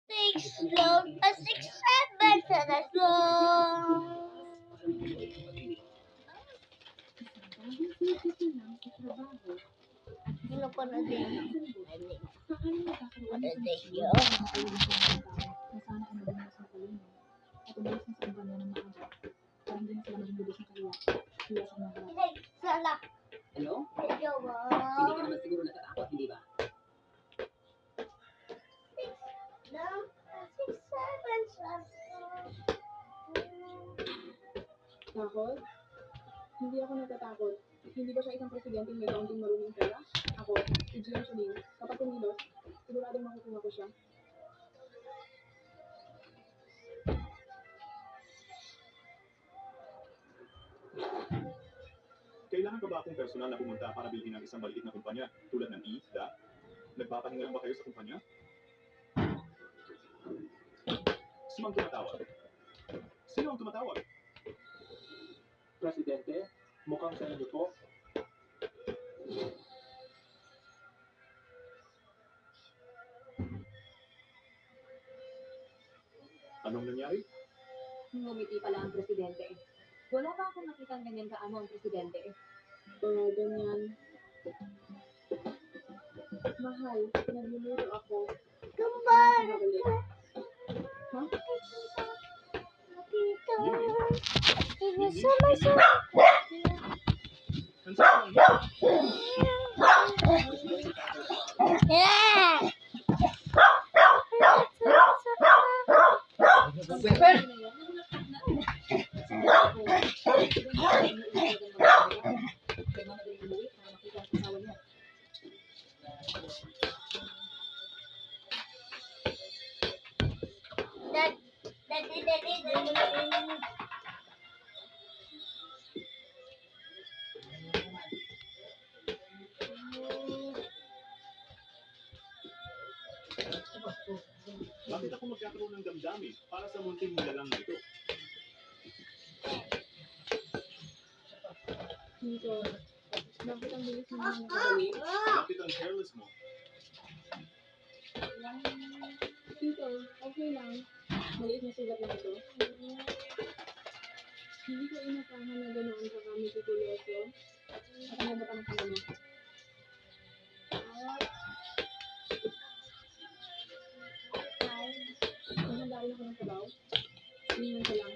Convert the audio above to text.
Six long, a six seven, seven long. Sino ko na din? Ano din yun? Sala. Ano? Medyo Hindi ka naman siguro natatakot, hindi ba? long, six seven, seven. Takot? Hindi ako natatakot. Hindi ba siya isang presidente may kaunting maruming pera? Ako, si Gian Chunin, kapag kumilos, siguradong makukuha ko siya. Kailangan pa ba akong personal na pumunta para bilhin ng isang maliit na kumpanya tulad ng ISDA? Nagpapahinga lang ba kayo sa kumpanya? Sino ang tumatawag? Sino ang tumatawag? Presidente, mukhang sa inyo po. Anong nangyari? Ngumiti pala ang presidente. Wala ba akong nakitang ganyan kaamo ang presidente? Ganyan. Mahal, nagluluto ako. Kambal. Nakabalik. Ha? Dito. Yun. Sama-sama. Ang sarap ng Yeah. Daddy. Bakit ako magkakaroon ng damdamin para sa munting nilalang na ito? Dito. Bakit ang bilis mo nang nakabalik? Bakit ang careless mo? Dito, okay lang. Maliit na sugat lang ito. Hindi ko inasahan na ganoon ka kami tituloso. At ano ba ang kanya mo? Nahanda rin ako ng sabaw. Iniwan ko lang.